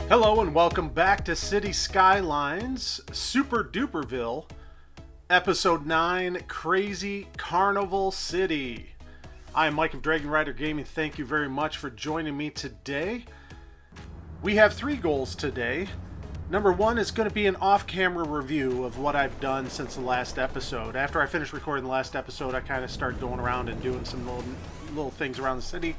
Hello and welcome back to City Skylines, Super-Duperville, Episode 9, Crazy Carnival City. I am Mike of Dragon Rider Gaming. Thank you very much for joining me today. We have 3 goals today. Number 1 is going to be an off-camera review of what I've done since the last episode. After I finished recording the last episode, I kind of started going around and doing some little things around the city,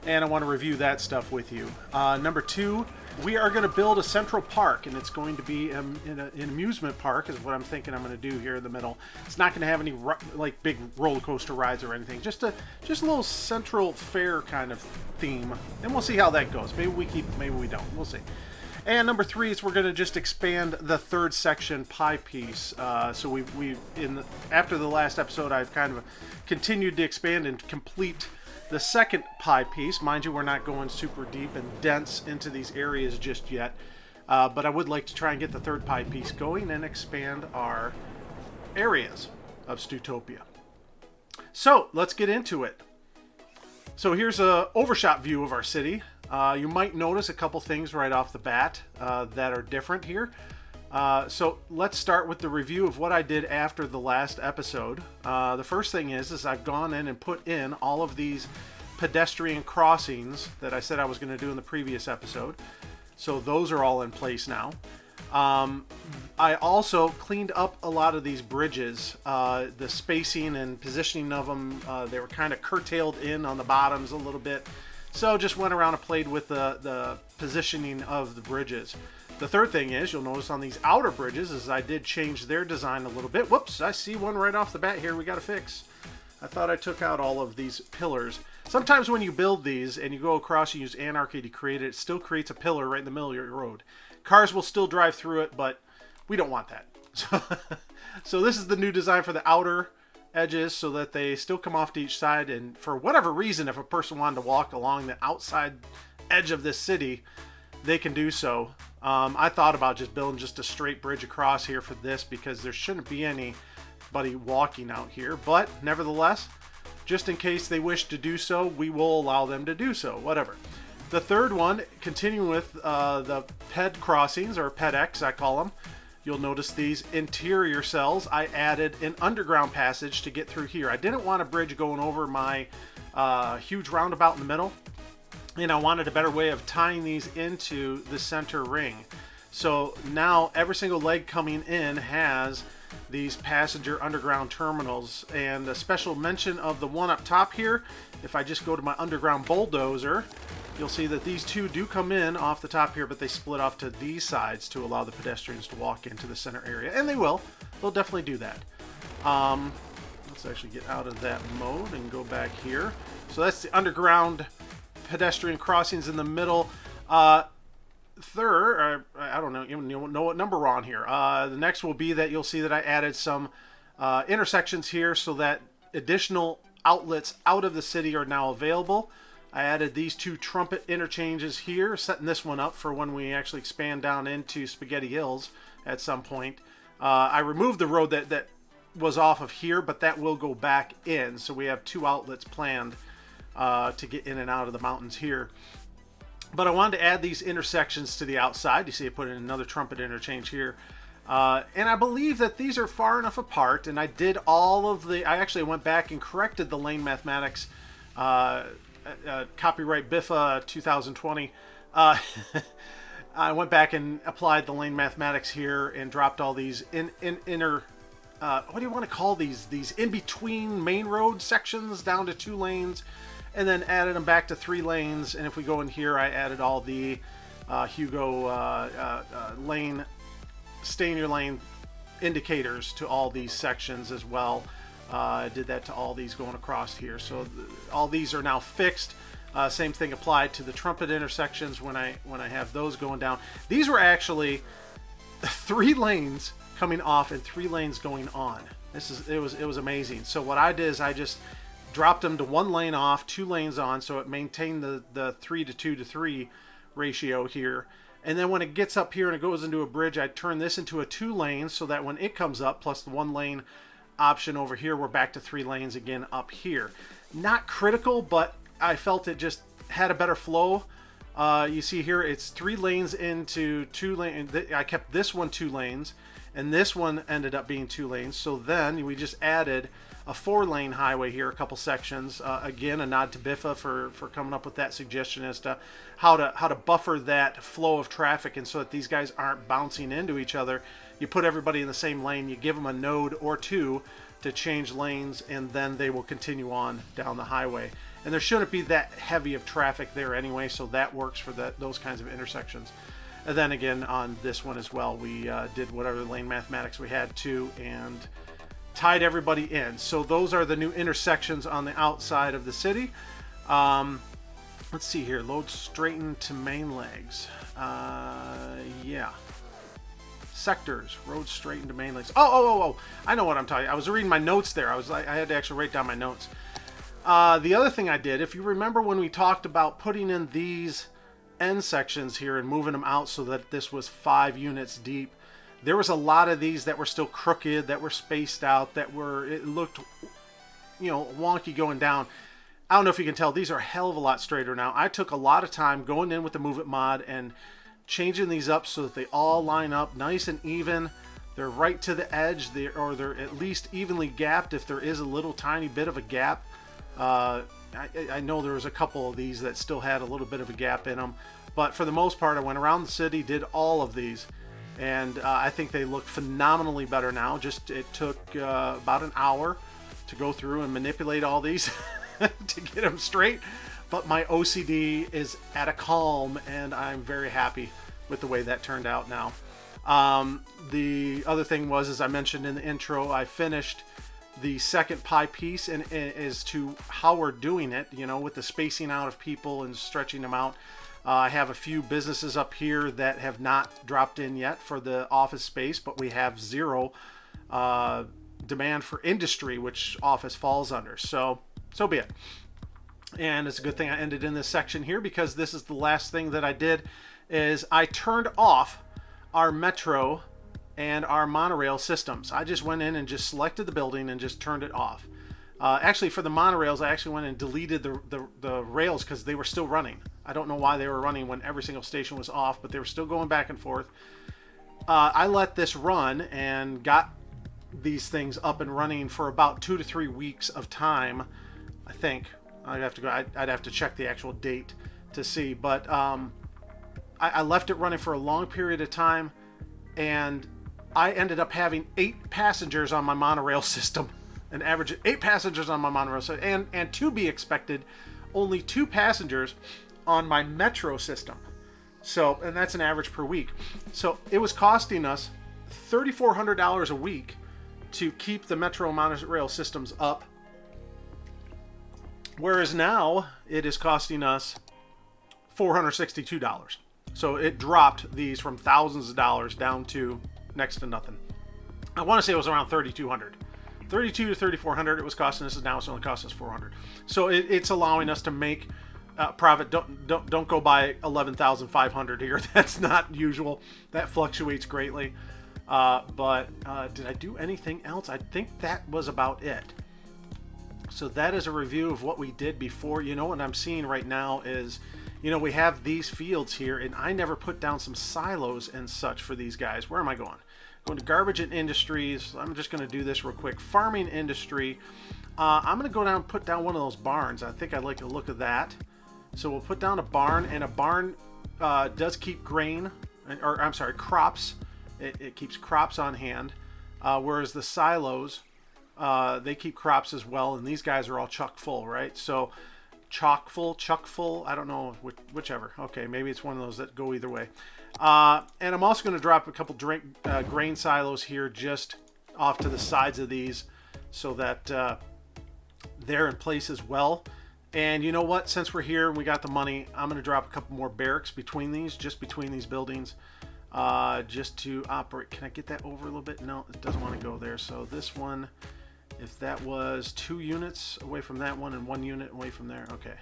and I want to review that stuff with you. Number 2, we are going to build a central park, and it's going to be in an amusement park is what I'm thinking I'm going to do here in the middle. It's not going to have any like big roller coaster rides or anything, just a little central fair kind of theme, and we'll see how that goes. Maybe we keep it, maybe we don't. We'll see. And number 3 is we're going to just expand the third section pie piece. So after the last episode, I've kind of continued to expand and complete the second pie piece. Mind you, we're not going super deep and dense into these areas just yet, but I would like to try and get the third pie piece going and expand our areas of Stutopia. So let's get into it. So here's an overshot view of our city. You might notice a couple things right off the bat that are different here. So let's start with the review of what I did after the last episode. The first thing is I've gone in and put in all of these pedestrian crossings that I said I was going to do in the previous episode. So those are all in place now. I also cleaned up a lot of these bridges. The spacing and positioning of them, they were kind of curtailed in on the bottoms a little bit. So just went around and played with the positioning of the bridges. The third thing is, you'll notice on these outer bridges is I did change their design a little bit. Whoops, I see one right off the bat here we got to fix. I thought I took out all of these pillars. Sometimes when you build these and you go across, you use Anarchy to create it, it still creates a pillar right in the middle of your road. Cars will still drive through it, but we don't want that. So this is the new design for the outer edges so that they still come off to each side, and for whatever reason, if a person wanted to walk along the outside edge of this city, they can do so. I thought about just building just a straight bridge across here for this because there shouldn't be anybody walking out here, but nevertheless, just in case they wish to do so, we will allow them to do so, whatever. The third one, continuing with the Ped crossings, or Ped X I call them. You'll notice these interior cells. I added an underground passage to get through here. I didn't want a bridge going over my huge roundabout in the middle, and I wanted a better way of tying these into the center ring. So now every single leg coming in has these passenger underground terminals, and a special mention of the one up top here. If I just go to my underground bulldozer, you'll see that these two do come in off the top here, but they split off to these sides to allow the pedestrians to walk into the center area. And they will. They'll definitely do that. Let's actually get out of that mode and go back here. So that's the underground pedestrian crossings in the middle. Third, I don't even know what number we're on here. The next will be that you'll see that I added some intersections here so that additional outlets out of the city are now available. I added these 2 trumpet interchanges here, setting this one up for when we actually expand down into Spaghetti Hills at some point. I removed the road that was off of here, but that will go back in. So we have 2 outlets planned to get in and out of the mountains here. But I wanted to add these intersections to the outside. You see I put in another trumpet interchange here. And I believe that these are far enough apart, and I did all of I actually went back and corrected the lane mathematics copyright BIFA 2020. I went back and applied the lane mathematics here and dropped all these inner what do you want to call these in between main road sections down to 2 lanes, and then added them back to 3 lanes. And if we go in here, I added all the Hugo lane, stay in your lane indicators to all these sections as well. I did that to all these going across here. So all these are now fixed. Same thing applied to the trumpet intersections when I have those going down. These were actually 3 lanes coming off and 3 lanes going on. It was amazing. So what I did is I just dropped them to 1 lane off, 2 lanes on, so it maintained the 3 to 2 to 3 ratio here. And then when it gets up here and it goes into a bridge, I turn this into a 2 lane so that when it comes up, plus the 1 lane option over here, we're back to 3 lanes again up here. Not critical, but I felt it just had a better flow You see here, it's 3 lanes into 2 lanes. I kept this one 2 lanes, and this one ended up being 2 lanes. So then we just added a 4-lane highway here, a couple sections. Again, a nod to Biffa for coming up with that suggestion as to how to buffer that flow of traffic, and so that these guys aren't bouncing into each other. You put everybody in the same lane. You give them a node or 2 to change lanes, and then they will continue on down the highway. And there shouldn't be that heavy of traffic there anyway, so that works for those kinds of intersections. And then again, on this one as well, we did whatever lane mathematics we had to and tied everybody in. So those are the new intersections on the outside of the city. Let's see here. Load straighten to main legs. Yeah. Sectors. Road straighten to main legs. Oh. I know what I'm talking. I was reading my notes there. I had to actually write down my notes. The other thing I did, if you remember when we talked about putting in these end sections here and moving them out so that this was 5 units deep, there was a lot of these that were still crooked, that were spaced out, it looked, wonky going down. I don't know if you can tell, these are a hell of a lot straighter now. I took a lot of time going in with the Move It mod and changing these up so that they all line up nice and even. They're right to the edge, or they're at least evenly gapped if there is a little tiny bit of a gap. I know there was a couple of these that still had a little bit of a gap in them, but for the most part I went around the city, did all of these, and I think they look phenomenally better now. It took about an hour to go through and manipulate all these to get them straight, but my OCD is at a calm, and I'm very happy with the way that turned out now. The other thing was, as I mentioned in the intro, I finished the second pie piece, and as to how we're doing it, with the spacing out of people and stretching them out. I have a few businesses up here that have not dropped in yet for the office space, but we have 0 demand for industry, which office falls under. So be it. And it's a good thing I ended in this section here, because this is the last thing that I did, is I turned off our metro and our monorail systems. I just went in and just selected the building and just turned it off. Actually, for the monorails, I actually went and deleted the rails because they were still running. I don't know why they were running when every single station was off, but they were still going back and forth. I let this run and got these things up and running for about 2 to 3 weeks of time, I think. I'd have to check the actual date to see, but I left it running for a long period of time, and I ended up having 8 passengers on my monorail system, an average of 8 passengers on my monorail system, and to be expected, only 2 passengers on my metro system. So, and that's an average per week. So it was costing us $3,400 a week to keep the metro monorail systems up, whereas now it is costing us $462. So it dropped these from thousands of dollars down to next to nothing. I want to say it was around $3,200. $3,200 to $3,400 it was costing us, and now it's only costing us $400. So it's allowing us to make profit. Don't go by 11,500 here. That's not usual. That fluctuates greatly. But did I do anything else? I think that was about it. So that is a review of what we did before. What I'm seeing right now is, we have these fields here, and I never put down some silos and such for these guys. Where am I going? Going to garbage and industries. I'm just going to do this real quick. Farming industry. I'm going to go down and put down one of those barns. I think I like the look of that. So we'll put down a barn, and a barn does keep grain, or I'm sorry, crops. It keeps crops on hand, whereas the silos, they keep crops as well, and these guys are all chock full, right? So chock full, I don't know, whichever. Okay, maybe it's one of those that go either way. And I'm also going to drop a couple grain silos here just off to the sides of these so that they're in place as well. And you know what? Since we're here and we got the money, I'm going to drop a couple more barracks between these buildings, just to operate. Can I get that over a little bit? No, it doesn't want to go there. So this one, if that was 2 units away from that one and 1 unit away from there. Okay.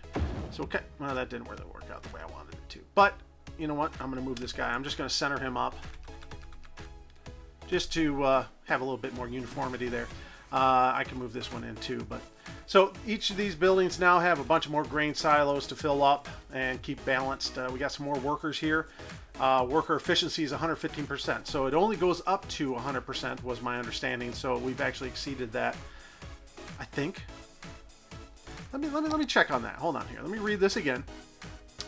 So, okay. Well, that didn't really work out the way I wanted it to. But, you know what? I'm going to move this guy. I'm just going to center him up just to have a little bit more uniformity there. I can move this one in too. But So each of these buildings now have a bunch of more grain silos to fill up and keep balanced. We got some more workers here. Worker efficiency is 115%. So it only goes up to 100% was my understanding. So we've actually exceeded that, I think. Let me check on that. Hold on here. Let me read this again.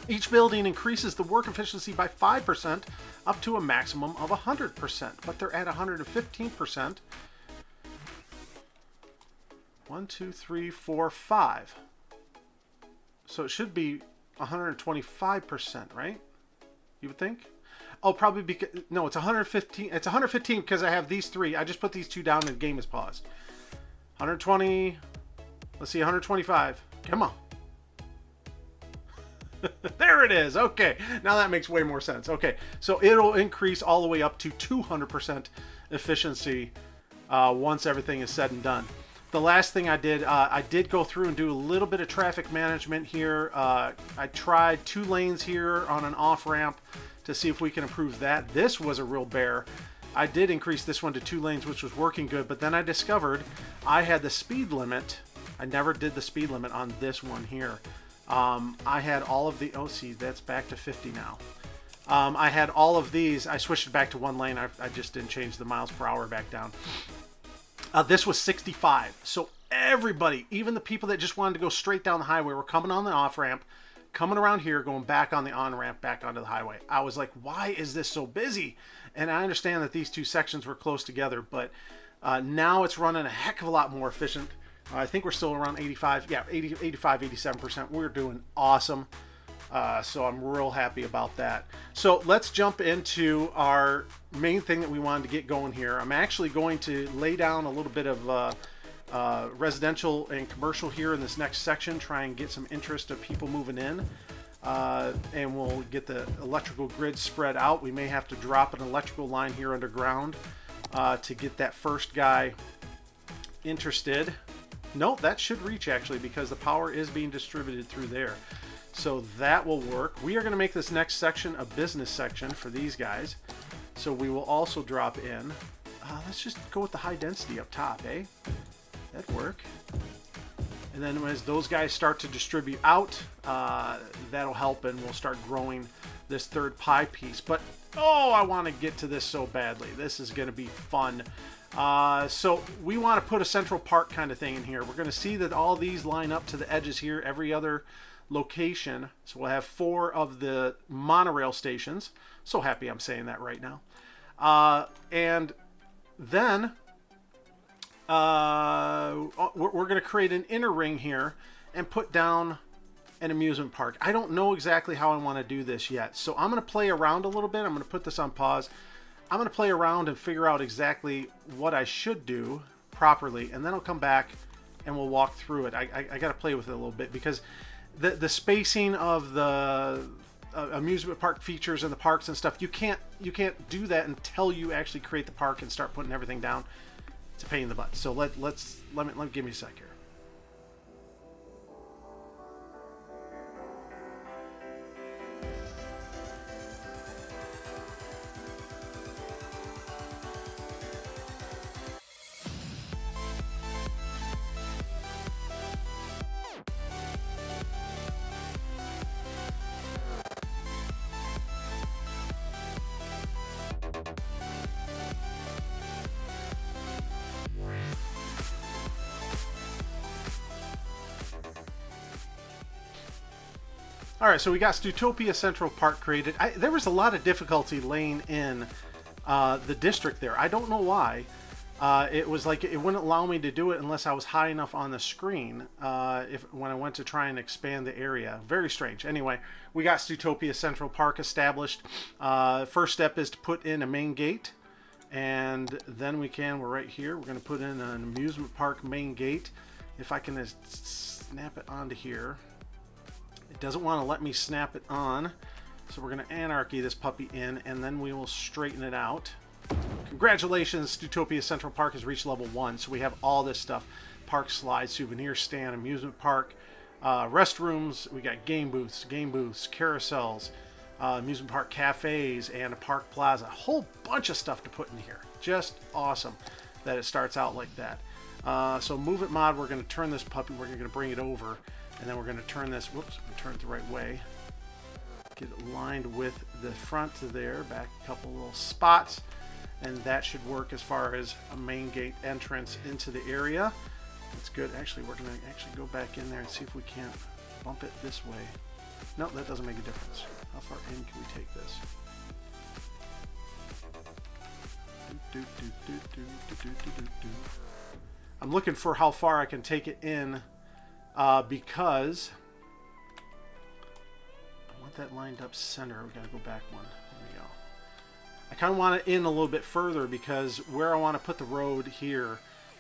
Each building increases the work efficiency by 5% up to a maximum of 100%, but they're at 115%. 1, 2, 3, 4, 5. So it should be 125%, right? You would think? Oh, probably because no, it's 115. It's 115 because I have these three. I just put these two down and the game is paused. 120. Let's see, 125. Come on. There it is. Okay, now that makes way more sense. Okay, so it'll increase all the way up to 200% efficiency once everything is said and done. The last thing I did go through and do a little bit of traffic management here. I tried 2 lanes here on an off-ramp to see if we can improve that. This was a real bear. I did increase this one to 2 lanes, which was working good, but then I discovered I had the speed limit. I never did the speed limit on this one here. I had all of the, oh, see, that's back to 50 now. I had all of these. I switched it back to 1 lane. I just didn't change the miles per hour back down. This was 65. So everybody, even the people that just wanted to go straight down the highway, were coming on the off-ramp, coming around here, going back on the on-ramp, back onto the highway. I was like, why is this so busy? And I understand that these two sections were close together, but now it's running a heck of a lot more efficient. I think we're still around 85. Yeah, 85, 87%. We're doing awesome. So I'm real happy about that. So let's jump into our main thing that we wanted to get going here. I'm actually going to lay down a little bit of residential and commercial here in this next section, try and get some interest of people moving in. And we'll get the electrical grid spread out. We may have to drop an electrical line here underground to get that first guy interested. No, that should reach actually, because the power is being distributed through there. So that will work. We are going to make this next section a business section for these guys. So we will also drop in. Let's just go with the high density up top, eh? That'd work. And then as those guys start to distribute out, that'll help, and we'll start growing this third pie piece. But, oh, I want to get to this so badly. This is going to be fun. So we want to put a central park kind of thing in here. We're going to see that all these line up to the edges here, every other location. So we'll have 4 of the monorail stations. So happy I'm saying that right now. And then we're going to create an inner ring here and put down an amusement park. I don't know exactly how I want to do this yet. So I'm going to play around a little bit. I'm going to put this on pause. I'm going to play around and figure out exactly what I should do properly, and then I'll come back and we'll walk through it. I got to play with it a little bit, because the spacing of the amusement park features and the parks and stuff, you can't do that until you actually create the park and start putting everything down. It's a pain in the butt. So let me give me a sec here. Alright, so we got Stutopia Central Park created. There was a lot of difficulty laying in the district there. I don't know why. It was like it wouldn't allow me to do it unless I was high enough on the screen when I went to try and expand the area. Very strange. Anyway, we got Stutopia Central Park established. First step is to put in a main gate. And then we're right here. We're going to put in an amusement park main gate. If I can snap it onto here. It doesn't want to let me snap it on, so we're going to anarchy this puppy in, and then we will straighten it out. Congratulations, Stutopia Central Park has reached level 1, so we have all this stuff. Park slide, souvenir stand, amusement park, restrooms, we got game booths, carousels, amusement park cafes, and a park plaza. A whole bunch of stuff to put in here. Just awesome that it starts out like that. So move it mod, we're going to turn this puppy, we're going to bring it over, and then we're going to turn this, whoops, turn it the right way. Get it aligned with the front there, back a couple little spots, and that should work as far as a main gate entrance into the area. That's good. Actually, we're going to actually go back in there and see if we can't bump it this way. No, that doesn't make a difference. How far in can we take this? I'm looking for how far I can take it in because I want that lined up center. We got to go back one. There we go. I kind of want it in a little bit further because where I want to put the road here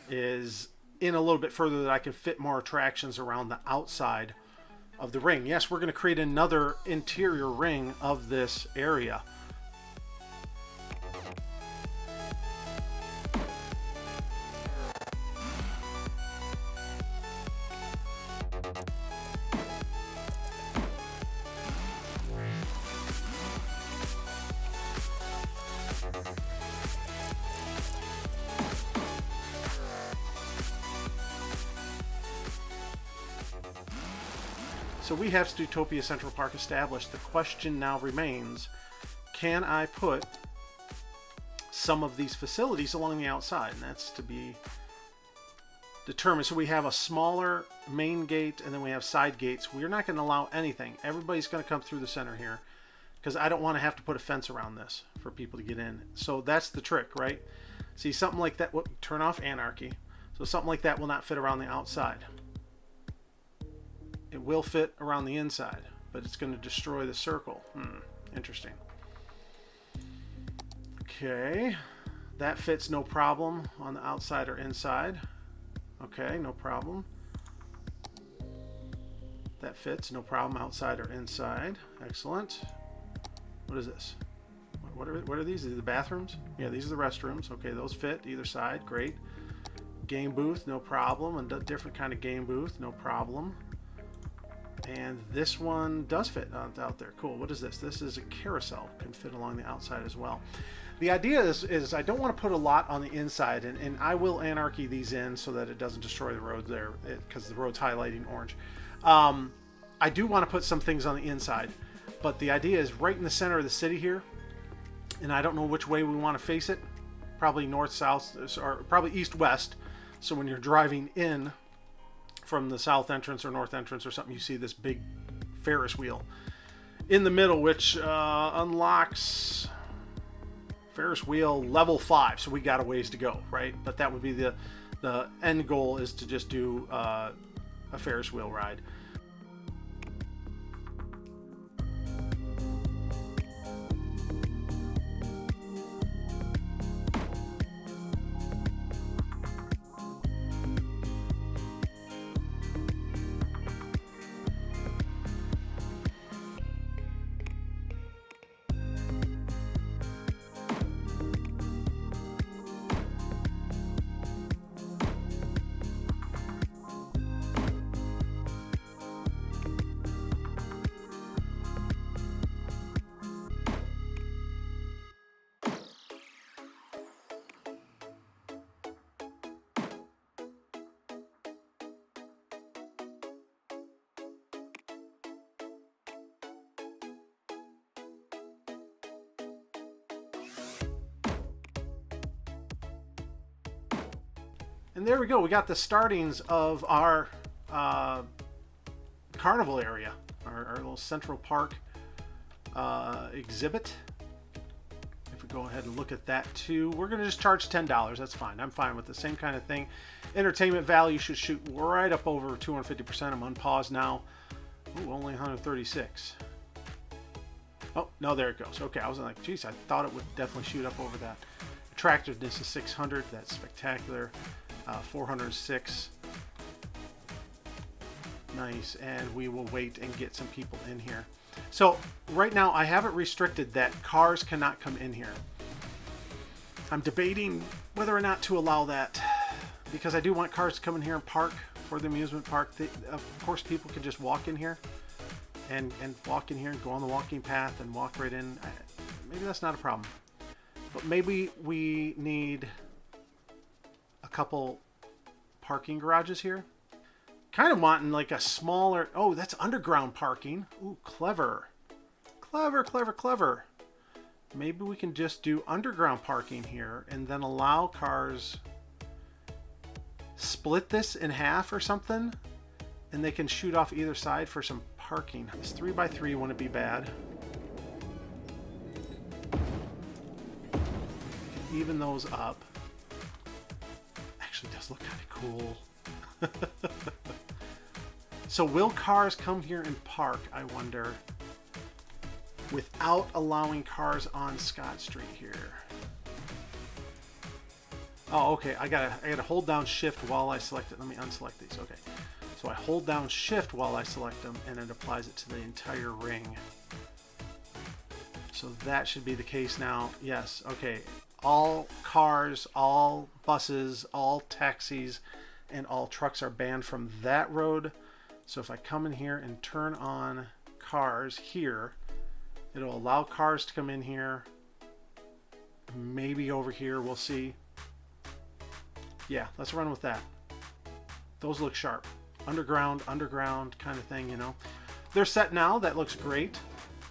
is in a little bit further that I can fit more attractions around the outside of the ring. Yes, we're going to create another interior ring of this area. So we have Stutopia Central Park established. The question now remains, can I put some of these facilities along the outside? And that's to be determined. So we have a smaller main gate and then we have side gates. We're not going to allow anything. Everybody's going to come through the center here because I don't want to have to put a fence around this for people to get in. So that's the trick, right? See, something like that, whoop, turn off anarchy. So something like that will not fit around the outside. It will fit around the inside, but it's going to destroy the circle. Interesting. Okay, that fits no problem on the outside or inside. Okay, no problem. That fits no problem outside or inside. Excellent. What is this? What are these? Are these the bathrooms? Yeah, these are the restrooms. Okay, those fit either side. Great. Game booth, no problem. And a different kind of game booth, no problem. And this one does fit out there. Cool. What is this? This is a carousel. Can fit along the outside as well. The idea is I don't want to put a lot on the inside, and I will anarchy these in so that it doesn't destroy the road there because the road's highlighting orange. I do want to put some things on the inside, but the idea is right in the center of the city here, and I don't know which way we want to face it. Probably north, south, or probably east, west. So when you're driving in from the south entrance or north entrance or something, you see this big Ferris wheel in the middle, which unlocks Ferris wheel level 5. So we got a ways to go, right? But that would be the end goal, is to just do a Ferris wheel ride. And there we go. We got the startings of our carnival area, our little Central Park exhibit. If we go ahead and look at that too, we're going to just charge $10. That's fine. I'm fine with the same kind of thing. Entertainment value should shoot right up over 250%. I'm unpaused now. Ooh, only 136. Oh, no, there it goes. Okay, I was like, geez, I thought it would definitely shoot up over that. Attractiveness is 600. That's spectacular. 406. Nice. And we will wait and get some people in here. So right now I have it restricted that cars cannot come in here. I'm debating whether or not to allow that, because I do want cars to come in here and park for the amusement park. Of course, people can just walk in here and walk in here and go on the walking path and walk right in. Maybe that's not a problem, but maybe we need a couple parking garages here. Kind of wanting like a smaller... Oh, that's underground parking. Ooh, clever. Clever, clever, clever. Maybe we can just do underground parking here and then allow cars... Split this in half or something, and they can shoot off either side for some parking. This 3x3 wouldn't be bad. Even those up. Actually does look kind of cool. So will cars come here and park, I wonder, without allowing cars on Scott Street here? Oh, okay. I gotta hold down shift while I select it. Let me unselect these. Okay. So I hold down shift while I select them, and it applies it to the entire ring. So that should be the case now. Yes. Okay. All cars, all buses, all taxis, and all trucks are banned from that road. So if I come in here and turn on cars here, it'll allow cars to come in here. Maybe over here. We'll see. Yeah, let's run with that. Those look sharp. Underground kind of thing, you know. They're set now. That looks great.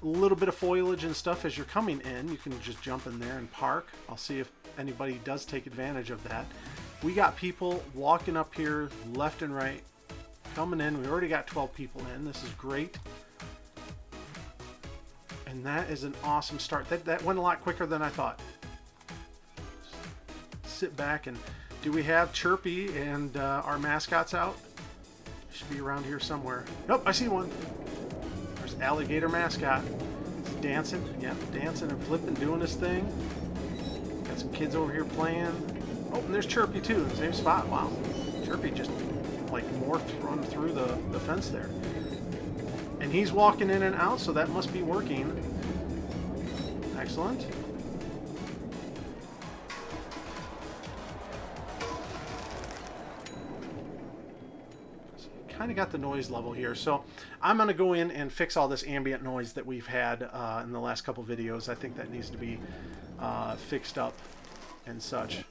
A little bit of foliage and stuff as you're coming in. You can just jump in there and park. I'll see if anybody does take advantage of that. We got people walking up here left and right, coming in. We already got 12 people in. This is great. And that is an awesome start. That went a lot quicker than I thought. Sit back and... Do we have Chirpy and our mascots out? Should be around here somewhere. Nope, I see one. There's Alligator Mascot. He's dancing. Yeah, dancing and flipping, doing his thing. Got some kids over here playing. Oh, and there's Chirpy too, in the same spot. Wow. Chirpy just like morphed running through the fence there. And he's walking in and out, so that must be working. Excellent. Kind of got the noise level here, so I'm going to go in and fix all this ambient noise that we've had in the last couple videos. I think that needs to be fixed up and such.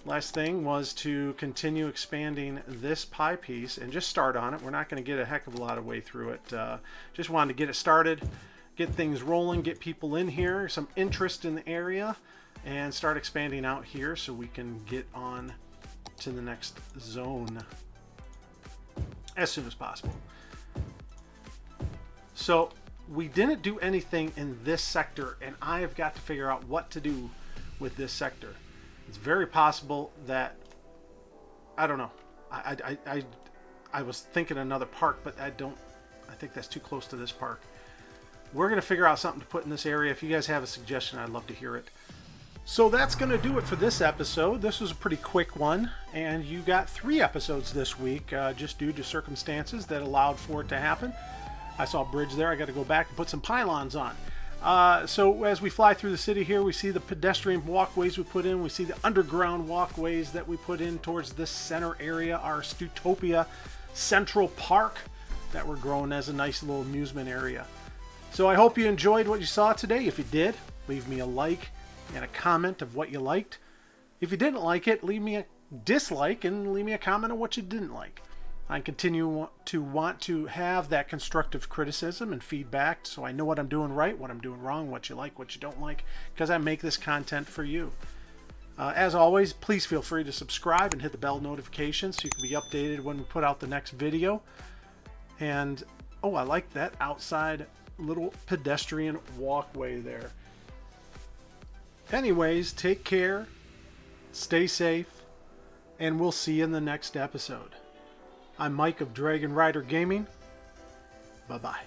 Last thing was to continue expanding this pie piece and just start on it. We're not going to get a heck of a lot of way through it. Just wanted to get it started, get things rolling, get people in here, some interest in the area, and start expanding out here so we can get on to the next zone as soon as possible. So we didn't do anything in this sector, and I have got to figure out what to do with this sector. It's very possible that, I don't know, I was thinking another park, but I think that's too close to this park. We're going to figure out something to put in this area. If you guys have a suggestion, I'd love to hear it. So that's going to do it for this episode. This was a pretty quick one, and you got 3 episodes this week just due to circumstances that allowed for it to happen. I saw a bridge there. I got to go back and put some pylons on. So as we fly through the city here, we see the pedestrian walkways we put in. We see the underground walkways that we put in towards this center area, our Stutopia Central Park that we're growing as a nice little amusement area. So I hope you enjoyed what you saw today. If you did, leave me a like and a comment of what you liked. If you didn't like it, leave me a dislike and leave me a comment on what you didn't like. I continue to want to have that constructive criticism and feedback so I know what I'm doing right, what I'm doing wrong, what you like, what you don't like, because I make this content for you. As always, please feel free to subscribe and hit the bell notification so you can be updated when we put out the next video. And, oh, I like that outside little pedestrian walkway there. Anyways, take care, stay safe, and we'll see you in the next episode. I'm Mike of Dragon Rider Gaming. Bye-bye.